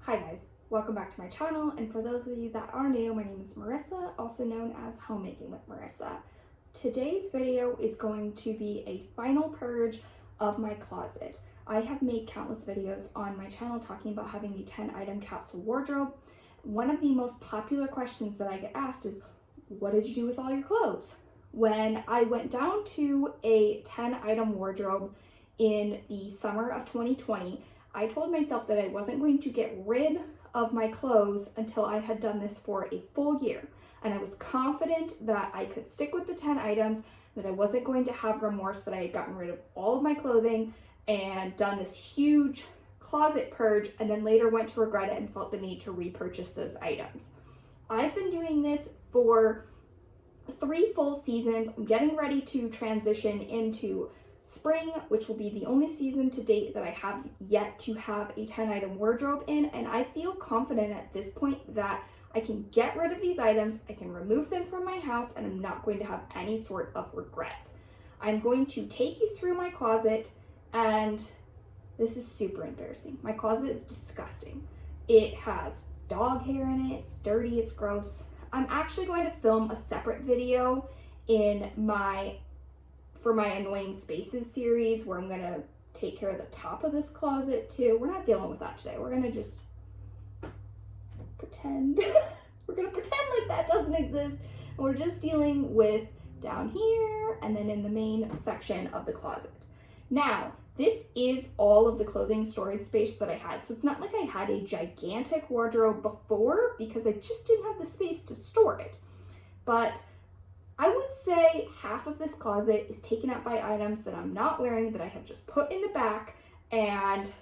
Hi guys, welcome back to my channel, and for those of you that are new, my name is Marissa, also known as Homemaking with Marissa. Today's video is going to be a final purge of my closet. I have made countless videos on my channel talking about having the 10 item capsule wardrobe. One of the most popular questions that I get asked is, what did you do with all your clothes? When I went down to a 10 item wardrobe in the summer of 2020, I told myself that I wasn't going to get rid of my clothes until I had done this for a full year. And I was confident that I could stick with the 10 items, that I wasn't going to have remorse that I had gotten rid of all of my clothing and done this huge closet purge, and then later went to regret it and felt the need to repurchase those items. I've been doing this for 3 full seasons. I'm getting ready to transition into spring, which will be the only season to date that I have yet to have a 10 item wardrobe in, and I feel confident at this point that I can get rid of these items, I can remove them from my house, and I'm not going to have any sort of regret. I'm going to take you through my closet, and this is super embarrassing. My closet is disgusting. It has dog hair in it, it's dirty, it's gross. I'm actually going to film a separate video for my Annoying Spaces series where I'm gonna take care of the top of this closet too. We're not dealing with that today. We're gonna just pretend. We're gonna pretend like that doesn't exist. And we're just dealing with down here and then in the main section of the closet. Now, this is all of the clothing storage space that I had. So it's not like I had a gigantic wardrobe before because I just didn't have the space to store it. But I would say half of this closet is taken up by items that I'm not wearing, that I have just put in the back and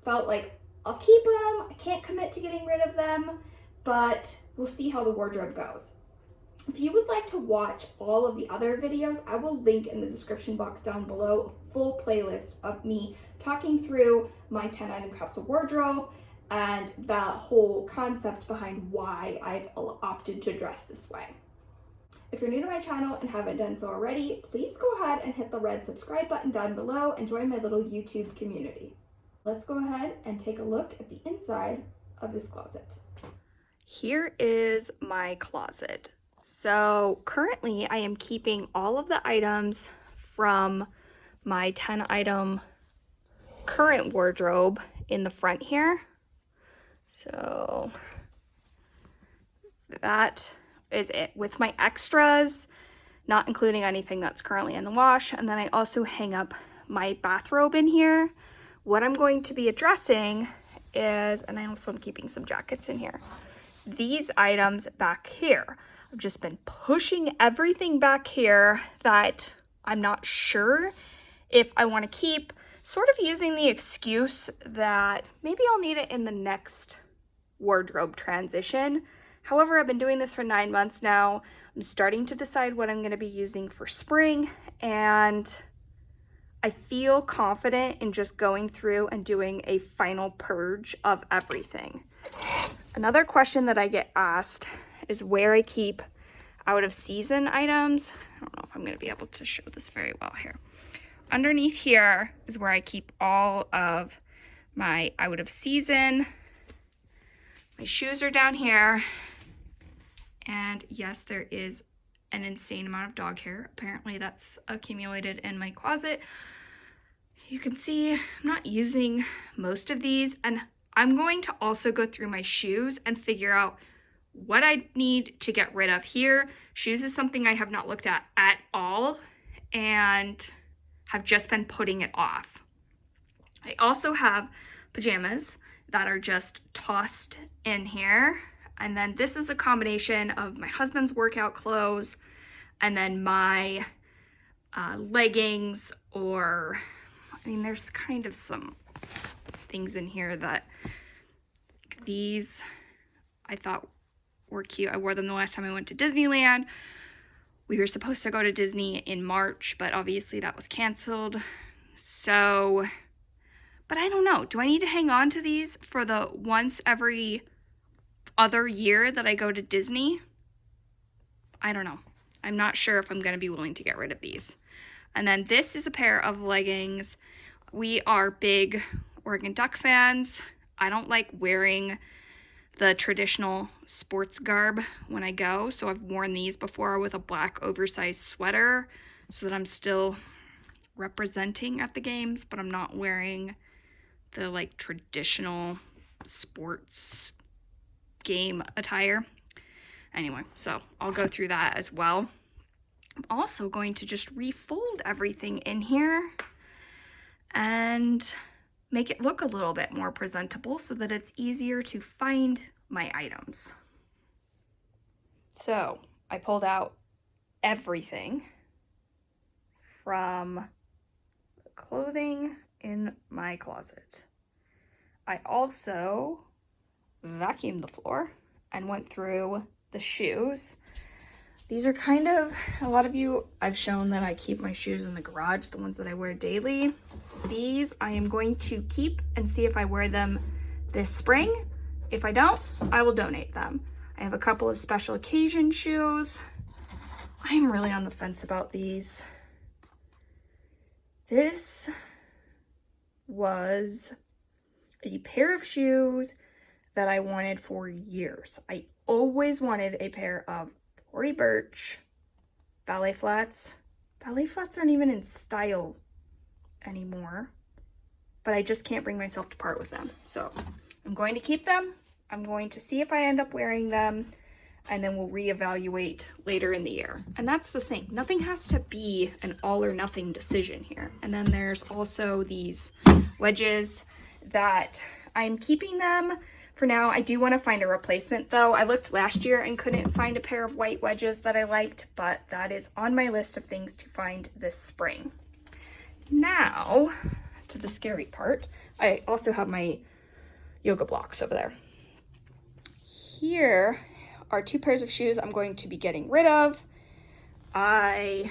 felt like I'll keep them. I can't commit to getting rid of them, but we'll see how the wardrobe goes. If you would like to watch all of the other videos, I will link in the description box down below a full playlist of me talking through my 10 item capsule wardrobe and the whole concept behind why I've opted to dress this way. If you're new to my channel and haven't done so already, please go ahead and hit the red subscribe button down below and join my little YouTube community. Let's go ahead and take a look at the inside of this closet. Here is my closet. So currently I am keeping all of the items from my 10 item current wardrobe in the front here. So that is it with my extras, not including anything that's currently in the wash. And then I also hang up my bathrobe in here. What I'm going to be addressing is, and I also am keeping some jackets in here, these items back here. I've just been pushing everything back here that I'm not sure if I want to keep, sort of using the excuse that maybe I'll need it in the next wardrobe transition. However, I've been doing this for 9 months now. I'm starting to decide what I'm going to be using for spring, and I feel confident in just going through and doing a final purge of everything. Another question that I get asked is where I keep out of season items. I don't know if I'm going to be able to show this very well here. Underneath here is where I keep all of my out of season. My shoes are down here. And yes, there is an insane amount of dog hair. Apparently that's accumulated in my closet. You can see I'm not using most of these, and I'm going to also go through my shoes and figure out what I need to get rid of here. Shoes is something I have not looked at all and have just been putting it off. I also have pajamas that are just tossed in here. And then this is a combination of my husband's workout clothes and then my leggings, or, I mean, there's kind of some things in here that these I thought were cute. I wore them the last time I went to Disneyland. We were supposed to go to Disney in March, but obviously that was canceled. So, but I don't know. Do I need to hang on to these for the once every other year that I go to Disney? I don't know. I'm not sure if I'm going to be willing to get rid of these. And then this is a pair of leggings. We are big Oregon Duck fans. I don't like wearing the traditional sports garb when I go, so I've worn these before with a black oversized sweater so that I'm still representing at the games, but I'm not wearing the like traditional sports game attire. Anyway, so I'll go through that as well. I'm also going to just refold everything in here and make it look a little bit more presentable so that it's easier to find my items. So I pulled out everything from the clothing in my closet. I also vacuumed the floor and went through the shoes. These are kind of, a lot of you, I've shown that I keep my shoes in the garage, the ones that I wear daily. These I am going to keep and see if I wear them this spring. If I don't, I will donate them. I have a couple of special occasion shoes. I'm really on the fence about these. This was a pair of shoes that I wanted for years. I always wanted a pair of Tory Burch ballet flats. Ballet flats aren't even in style anymore, but I just can't bring myself to part with them. So I'm going to keep them. I'm going to see if I end up wearing them, and then we'll reevaluate later in the year. And that's the thing. Nothing has to be an all or nothing decision here. And then there's also these wedges that I'm keeping them for now. I do want to find a replacement though. I looked last year and couldn't find a pair of white wedges that I liked, but that is on my list of things to find this spring. Now to the scary part. I also have my yoga blocks over there. Here are 2 pairs of shoes I'm going to be getting rid of. I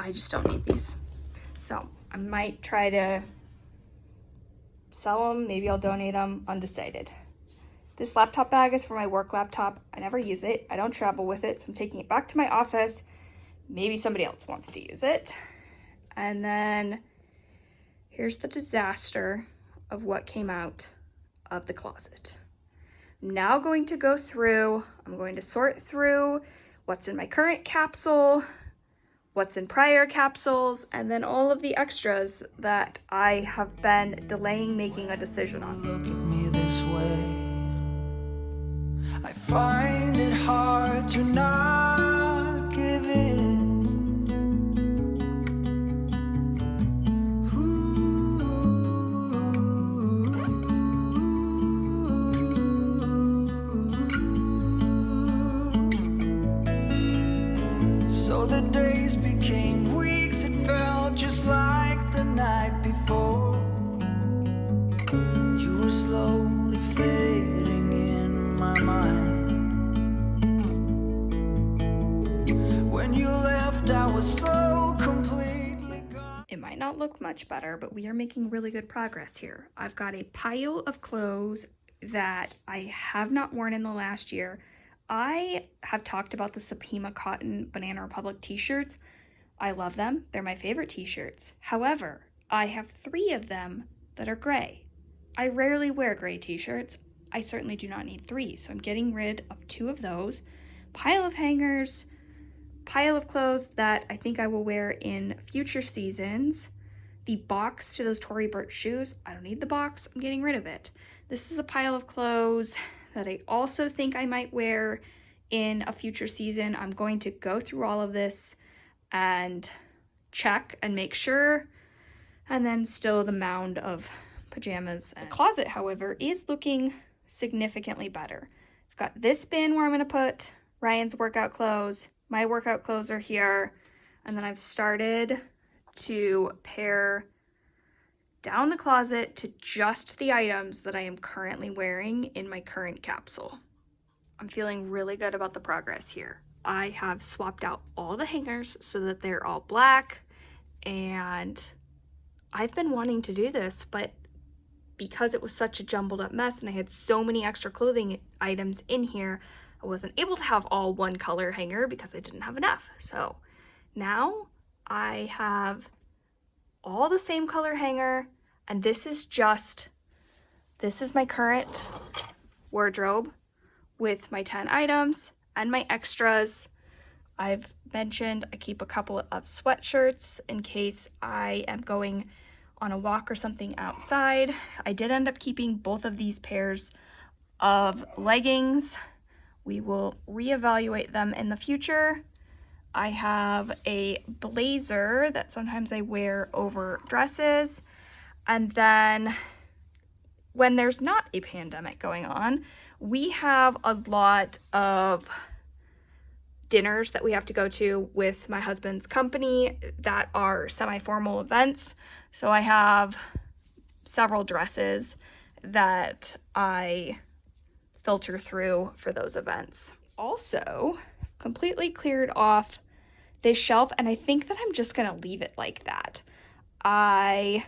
just don't need these. So I might try to sell them. Maybe I'll donate them, undecided. This laptop bag is for my work laptop. I never use it. I don't travel with it, so I'm taking it back to my office. Maybe somebody else wants to use it. And then here's the disaster of what came out of the closet. I'm now going to go through, I'm going to sort through what's in my current capsule, what's in prior capsules, and then all of the extras that I have been delaying making a decision on. Look at me this way. I find it hard to not give in. So the days became weeks, it felt just like the night before. You were slowly fading in my mind. When you left, I was so completely gone. It might not look much better, but we are making really good progress here. I've got a pile of clothes that I have not worn in the last year. I have talked about the Supima Cotton Banana Republic t-shirts. I love them. They're my favorite t-shirts. However, I have 3 of them that are gray. I rarely wear gray t-shirts. I certainly do not need 3, so I'm getting rid of 2 of those. Pile of hangers, pile of clothes that I think I will wear in future seasons. The box to those Tory Burch shoes, I don't need the box. I'm getting rid of it. This is a pile of clothes that I also think I might wear in a future season. I'm going to go through all of this and check and make sure. And then still the mound of pajamas. The closet, however, is looking significantly better. I've got this bin where I'm going to put Ryan's workout clothes. My workout clothes are here. And then I've started to pare down the closet to just the items that I am currently wearing in my current capsule. I'm feeling really good about the progress here. I have swapped out all the hangers so that they're all black, and I've been wanting to do this, but because it was such a jumbled up mess and I had so many extra clothing items in here, I wasn't able to have all one color hanger because I didn't have enough. So now I have all the same color hanger, and this is just this is my current wardrobe with my 10 items and my extras. I've mentioned I keep a couple of sweatshirts in case I am going on a walk or something outside. I did end up keeping both of these pairs of leggings. We will reevaluate them in the future. I have a blazer that sometimes I wear over dresses. And then when there's not a pandemic going on, we have a lot of dinners that we have to go to with my husband's company that are semi-formal events. So I have several dresses that I filter through for those events. Also, completely cleared off this shelf, and I think that I'm just gonna leave it like that. I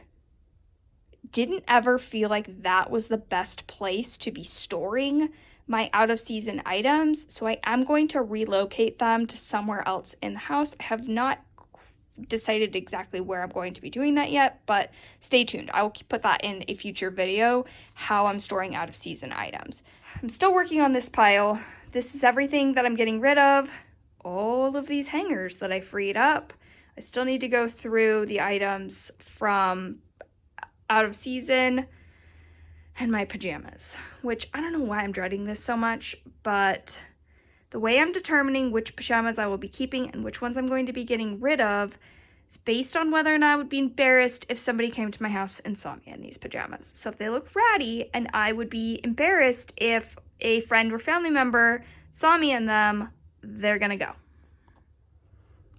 didn't ever feel like that was the best place to be storing my out of season items, so I am going to relocate them to somewhere else in the house. I have not decided exactly where I'm going to be doing that yet, but stay tuned. I will put that in a future video, how I'm storing out of season items. I'm still working on this pile. This is everything that I'm getting rid of. All of these hangers that I freed up. I still need to go through the items from out of season and my pajamas, which I don't know why I'm dreading this so much, but the way I'm determining which pajamas I will be keeping and which ones I'm going to be getting rid of is based on whether or not I would be embarrassed if somebody came to my house and saw me in these pajamas. So if they look ratty, and I would be embarrassed if a friend or family member saw me in them, they're gonna go.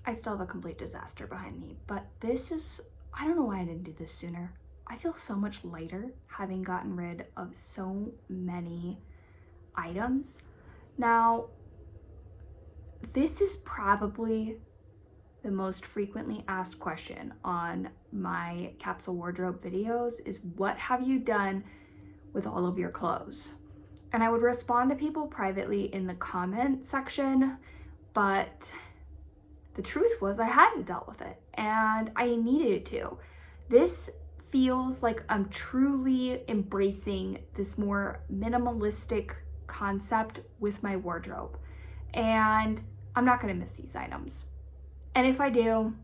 I still have a complete disaster behind me, but this is, I don't know why I didn't do this sooner. I feel so much lighter having gotten rid of so many items. Now, this is probably the most frequently asked question on my capsule wardrobe videos is, what have you done with all of your clothes? And I would respond to people privately in the comment section, but the truth was I hadn't dealt with it and I needed to. This feels like I'm truly embracing this more minimalistic concept with my wardrobe. And I'm not gonna miss these items. And if I do,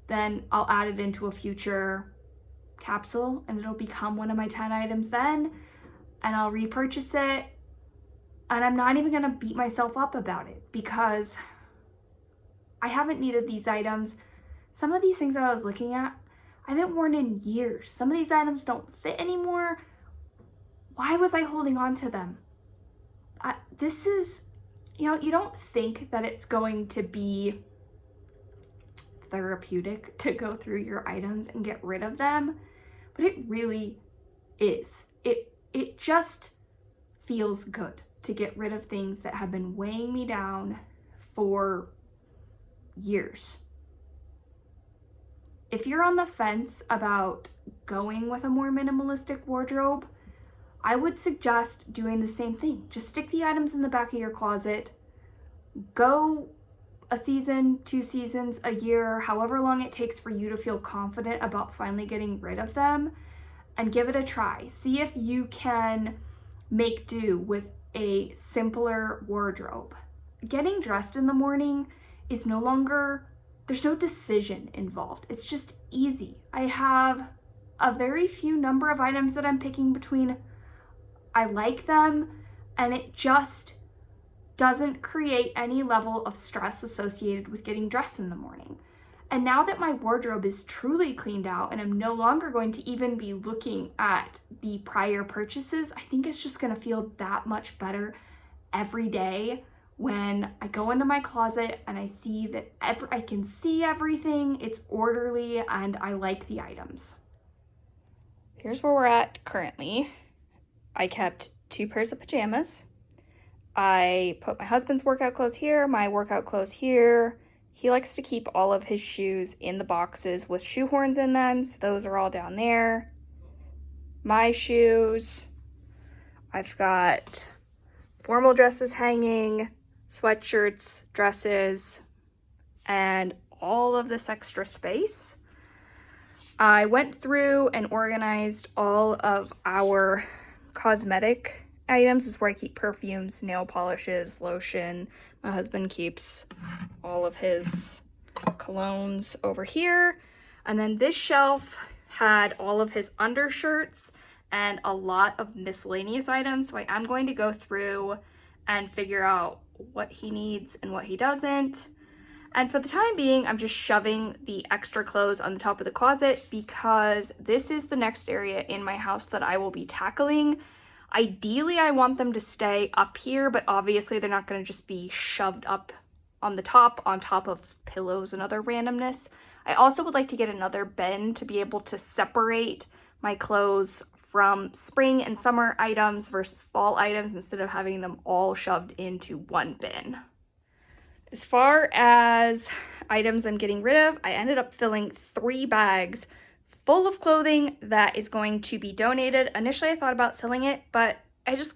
then I'll add it into a future capsule and it'll become one of my 10 items then, and I'll repurchase it. And I'm not even gonna beat myself up about it because I haven't needed these items. Some of these things that I was looking at, I haven't worn in years. Some of these items don't fit anymore. Why was I holding on to them? This is, you don't think that it's going to be therapeutic to go through your items and get rid of them, but it really is. It just feels good to get rid of things that have been weighing me down for years. If you're on the fence about going with a more minimalistic wardrobe, I would suggest doing the same thing. Just stick the items in the back of your closet, go a season, 2 seasons, a year, however long it takes for you to feel confident about finally getting rid of them, and give it a try. See if you can make do with a simpler wardrobe. Getting dressed in the morning is no longer, there's no decision involved. It's just easy. I have a very few number of items that I'm picking between. I like them, and it just doesn't create any level of stress associated with getting dressed in the morning. And now that my wardrobe is truly cleaned out and I'm no longer going to even be looking at the prior purchases, I think it's just gonna feel that much better every day when I go into my closet and I see that I can see everything, it's orderly, and I like the items. Here's where we're at currently. I kept 2 pairs of pajamas. I put my husband's workout clothes here, my workout clothes here. He likes to keep all of his shoes in the boxes with shoehorns in them, so those are all down there. My shoes. I've got formal dresses hanging, sweatshirts, dresses, and all of this extra space. I went through and organized all of our cosmetic items. This is where I keep perfumes, nail polishes, lotion. My husband keeps all of his colognes over here. And then this shelf had all of his undershirts and a lot of miscellaneous items. So I am going to go through and figure out what he needs and what he doesn't. And for the time being, I'm just shoving the extra clothes on the top of the closet because this is the next area in my house that I will be tackling. Ideally, I want them to stay up here, but obviously they're not going to just be shoved up on top of pillows and other randomness. I also would like to get another bin to be able to separate my clothes from spring and summer items versus fall items instead of having them all shoved into one bin. As far as items I'm getting rid of, I ended up filling 3 bags full of clothing that is going to be donated. Initially, I thought about selling it, but I just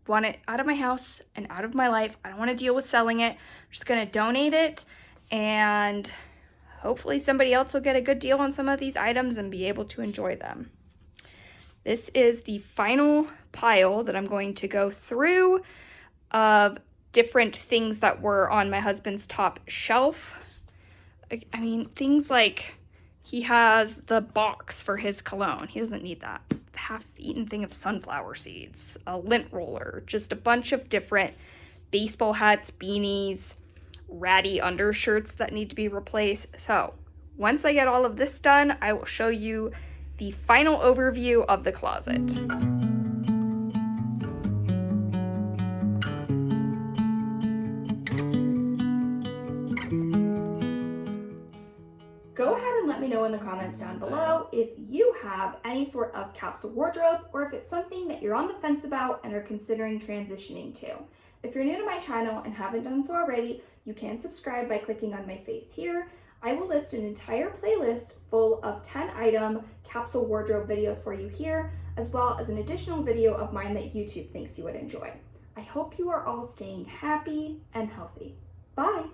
want it out of my house and out of my life. I don't want to deal with selling it. I'm just going to donate it, and hopefully somebody else will get a good deal on some of these items and be able to enjoy them. This is the final pile that I'm going to go through of different things that were on my husband's top shelf. I mean, things like he has the box for his cologne. He doesn't need that. Half-eaten thing of sunflower seeds, a lint roller, just a bunch of different baseball hats, beanies, ratty undershirts that need to be replaced. So once I get all of this done, I will show you the final overview of the closet. Go ahead and let me know in the comments down below if you have any sort of capsule wardrobe or if it's something that you're on the fence about and are considering transitioning to. If you're new to my channel and haven't done so already, you can subscribe by clicking on my face here. I will list an entire playlist full of 10-item capsule wardrobe videos for you here, as well as an additional video of mine that YouTube thinks you would enjoy. I hope you are all staying happy and healthy. Bye!